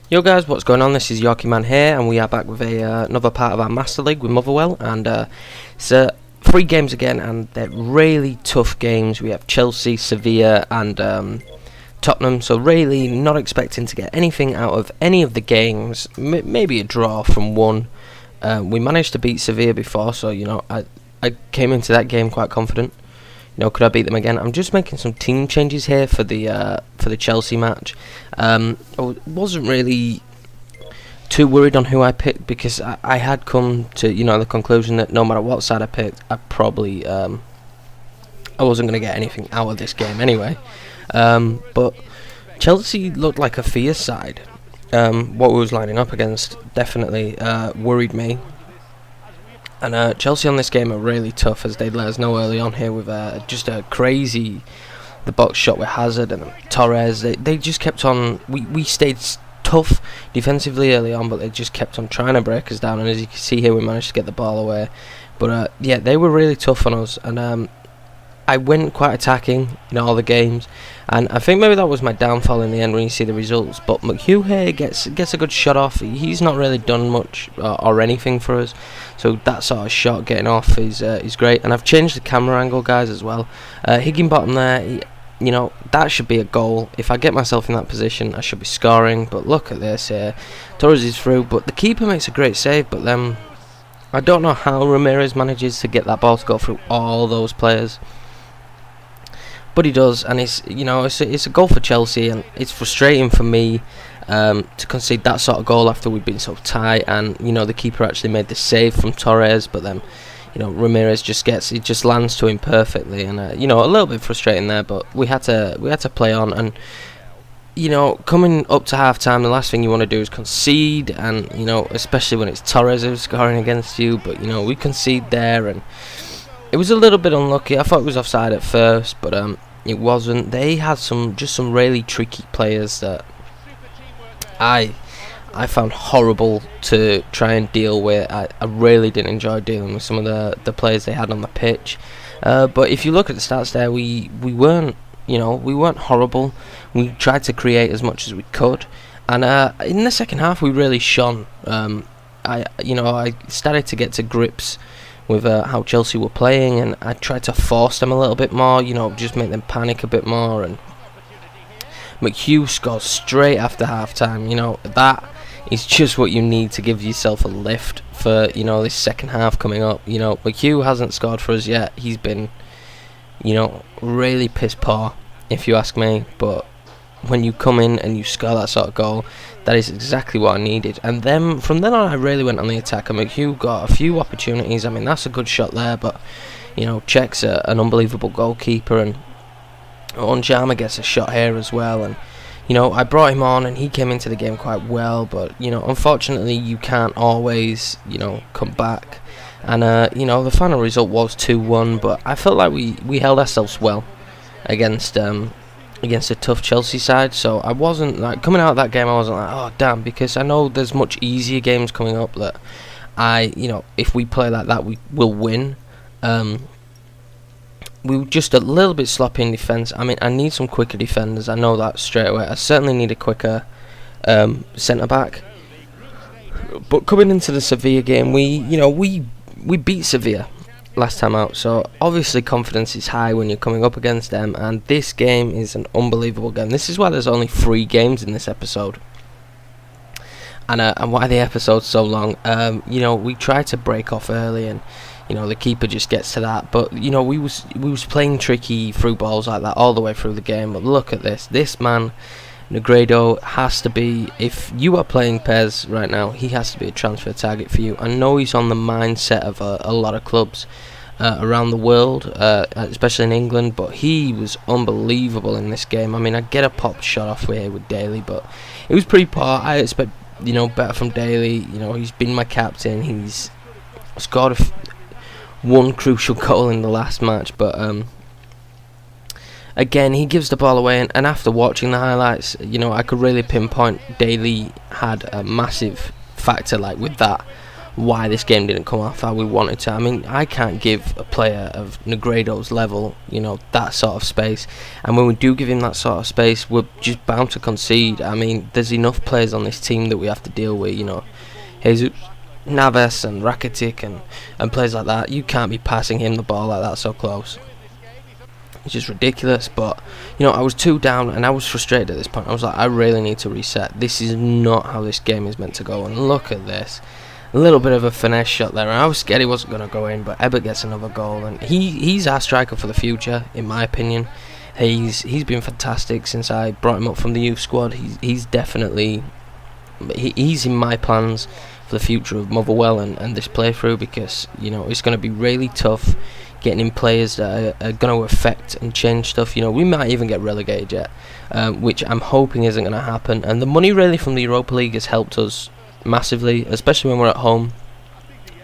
Yo guys, what's going on? This is Yorkie Man here, and we are back with another part of our Master League with Motherwell, and it's 3 games again, and they're really tough games. We have Chelsea, Sevilla, and Tottenham, so really not expecting to get anything out of any of the games. Maybe a draw from one. We managed to beat Sevilla before, so I came into that game quite confident. Could I beat them again? I'm just making some team changes here for the Chelsea match. I wasn't really too worried on who I picked because I had come to the conclusion that no matter what side I picked, I probably I wasn't going to get anything out of this game anyway. But Chelsea looked like a fierce side. What we was lining up against definitely worried me. And Chelsea on this game are really tough, as they'd let us know early on here with just a crazy the box shot with Hazard and Torres. They just kept on. We stayed tough defensively early on, but they just kept on trying to break us down. And as you can see here, we managed to get the ball away. But yeah, they were really tough on us. And I went quite attacking in all the games, and I think maybe that was my downfall in the end when you see the results. But McHugh here gets a good shot off. He's not really done much or anything for us, so that sort of shot getting off is great. And I've changed the camera angle, guys, as well. Higginbottom there, that should be a goal. If I get myself in that position, I should be scoring. But look at this here, Torres is through, but the keeper makes a great save. But then I don't know how Ramirez manages to get that ball to go through all those players. But he does, and it's a goal for Chelsea, and it's frustrating for me to concede that sort of goal after we've been so tight, and the keeper actually made the save from Torres, but then Ramirez just lands to him perfectly, and a little bit frustrating there, but we had to play on. And coming up to half time, the last thing you want to do is concede, and especially when it's Torres who's scoring against you. But we concede there, and it was a little bit unlucky. I thought it was offside at first, but it wasn't. They had some really tricky players that I found horrible to try and deal with. I really didn't enjoy dealing with some of the players they had on the pitch. But if you look at the stats there, we weren't horrible. We tried to create as much as we could, and in the second half we really shone. I started to get to grips with how Chelsea were playing, and I tried to force them a little bit more, just make them panic a bit more. And McHugh scores straight after half time. That is just what you need to give yourself a lift for this second half coming up. McHugh hasn't scored for us yet. He's been really piss poor, if you ask me. But when you come in and you score that sort of goal, that is exactly what I needed. And then from then on, I really went on the attack, and McHugh got a few opportunities. I mean, that's a good shot there, but Czech's an unbelievable goalkeeper, and Onjama gets a shot here as well. And I brought him on, and he came into the game quite well, but unfortunately you can't always come back. And the final result was 2-1, but I felt like we held ourselves well against a tough Chelsea side. So I wasn't like, coming out of that game, I wasn't like, oh damn, because I know there's much easier games coming up that if we play like that, we will win. We were just a little bit sloppy in defence. I mean, I need some quicker defenders, I know that straight away. I certainly need a quicker centre back. But coming into the Sevilla game, we beat Sevilla last time out, so obviously confidence is high when you're coming up against them, and this game is an unbelievable game. This is why there's only 3 games in this episode, and why the episode's so long. We try to break off early, and the keeper just gets to that, but we was playing tricky through balls like that all the way through the game. But look at this man Negredo has to be, if you are playing PES right now, he has to be a transfer target for you. I know he's on the mindset of a lot of clubs around the world, especially in England, but he was unbelievable in this game. I mean, I get a pop shot off here with Daly, but it was pretty poor. I expect better from Daly. He's been my captain. He's scored one crucial goal in the last match, but again, he gives the ball away, and after watching the highlights, I could really pinpoint Daly had a massive factor, like with that why this game didn't come off how we wanted to. I mean, I can't give a player of Negredo's level, that sort of space. And when we do give him that sort of space, we're just bound to concede. I mean, there's enough players on this team that we have to deal with, Jesus Navas and Rakitic and players like that. You can't be passing him the ball like that so close. It's just ridiculous. But I was 2 down and I was frustrated at this point. I was like, I really need to reset. This is not how this game is meant to go. And look at this, a little bit of a finesse shot there, and I was scared he wasn't going to go in, but Ebert gets another goal, and he's our striker for the future, in my opinion. He's been fantastic since I brought him up from the youth squad. He's definitely he's in my plans for the future of Motherwell and this playthrough, because it's going to be really tough getting in players that are going to affect and change stuff. We might even get relegated yet, which I'm hoping isn't going to happen. And the money really from the Europa League has helped us massively, especially when we're at home.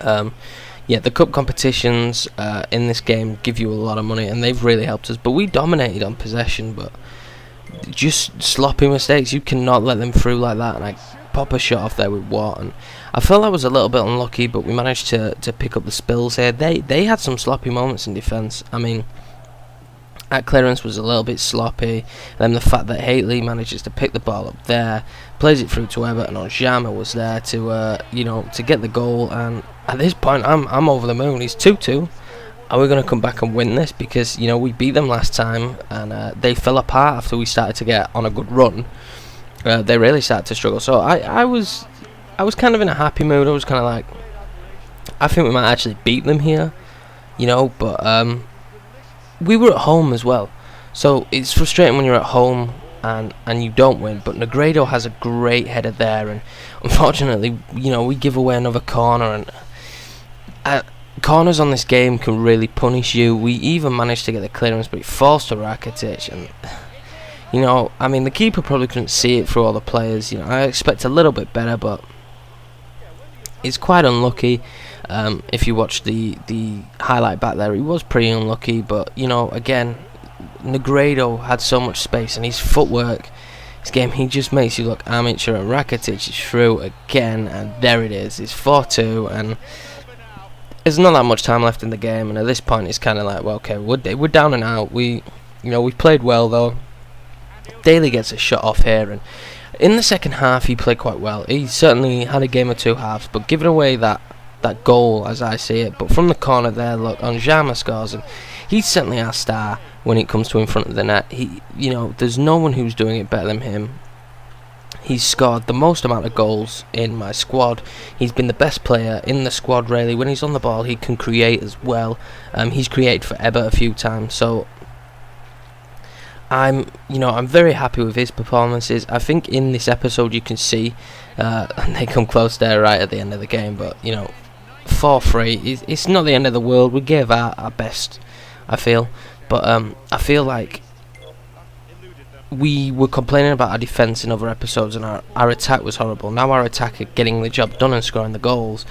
The cup competitions in this game give you a lot of money, and they've really helped us. But we dominated on possession, but just sloppy mistakes. You cannot let them through like that. And I pop a shot off there with Watt, and I felt I was a little bit unlucky, but we managed to pick up the spills here. They had some sloppy moments in defence. I mean, that clearance was a little bit sloppy, and then the fact that Haley manages to pick the ball up there, plays it through to Ebert, and Onjama was there to get the goal. And at this point, I'm over the moon. It's 2-2. Are we going to come back and win this? Because we beat them last time, and they fell apart after we started to get on a good run. They really started to struggle. So I was kind of in a happy mood. I was kind of like, I think we might actually beat them here, but we were at home as well, so it's frustrating when you're at home and you don't win. But Negredo has a great header there, and unfortunately, we give away another corner, and corners on this game can really punish you. We even managed to get the clearance, but it falls to Rakitic, and I mean, the keeper probably couldn't see it through all the players. I expect a little bit better, but it's quite unlucky. If you watch the highlight back there, he was pretty unlucky, but again, Negredo had so much space, and his footwork, his game, he just makes you look amateur. And Rakitic is through again, and there it is. It's 4-2, and there's not that much time left in the game, and at this point it's kind of like, well, okay, we're down and out. We've played well though. Daly gets a shot off here, and in the second half he played quite well. He certainly had a game or two halves, but giving away that goal as I see it. But from the corner there, look, Onjama scores, and he's certainly our star when it comes to in front of the net. There's no one who's doing it better than him. He's scored the most amount of goals in my squad. He's been the best player in the squad, really. When he's on the ball, he can create as well. He's created for Ebert a few times, so I'm very happy with his performances. I think in this episode you can see, and they come close there right at the end of the game, but 4-3, it's not the end of the world. We gave our best, I feel, but I feel like we were complaining about our defence in other episodes, and our attack was horrible. Now our attack are getting the job done and scoring the goals,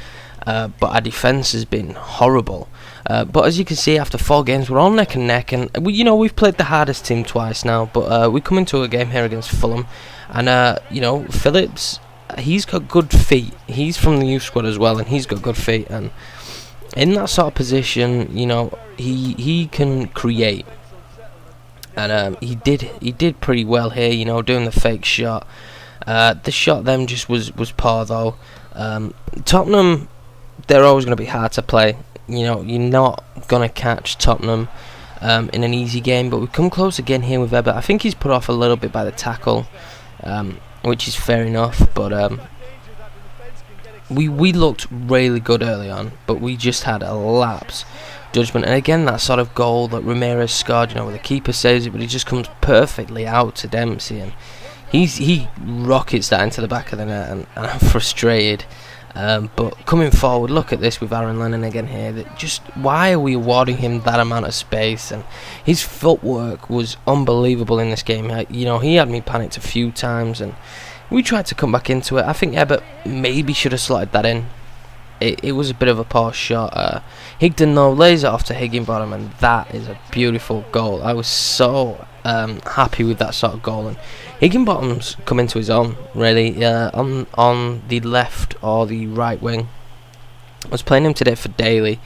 but our defence has been horrible. But as you can see, after 4 games, we're all neck and neck, and we've played the hardest team twice now. But we come into a game here against Fulham, and Phillips, he's got good feet. He's from the youth squad as well, and he's got good feet. And in that sort of position, he can create, and he did pretty well here. Doing the fake shot. The shot then just was poor though. Tottenham, they're always going to be hard to play. You're not going to catch Tottenham in an easy game, but we've come close again here with Ebert. I think he's put off a little bit by the tackle, which is fair enough, but we looked really good early on, but we just had a lapse judgment. And again, that sort of goal that Ramirez scored, where the keeper saves it, but he just comes perfectly out to Dempsey, and he rockets that into the back of the net, and I'm frustrated. But coming forward, look at this with Aaron Lennon again here. Why are we awarding him that amount of space? And his footwork was unbelievable in this game. He had me panicked a few times, and we tried to come back into it. I think Ebert maybe should have slotted that in. It was a bit of a poor shot. Higden though lays it off to Higginbottom, and that is a beautiful goal. I was so happy with that sort of goal, and Higginbottom's come into his own really on the left or the right wing. I was playing him today for Daly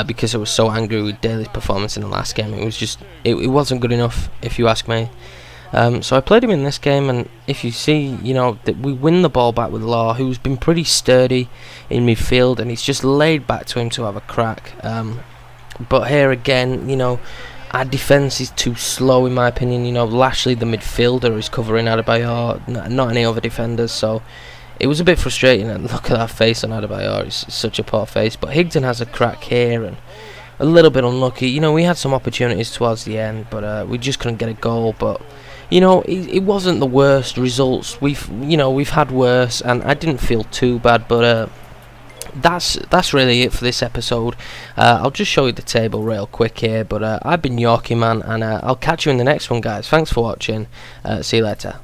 because I was so angry with Daly's performance in the last game. It was just, it wasn't good enough, if you ask me. So I played him in this game, and if you see, you know, that we win the ball back with Law, who's been pretty sturdy in midfield, and he's just laid back to him to have a crack. But here again, you know, our defence is too slow in my opinion. You know, Lashley, the midfielder, is covering Adebayor, not any other defenders, so it was a bit frustrating. And look at that face on Adebayor, it's such a poor face. But Higden has a crack here, and a little bit unlucky. You know, we had some opportunities towards the end, but we just couldn't get a goal. But you know, it wasn't the worst results. We've had worse, and I didn't feel too bad. But that's really it for this episode. I'll just show you the table real quick here. But I've been Yorkie Man, and I'll catch you in the next one, guys. Thanks for watching. See you later.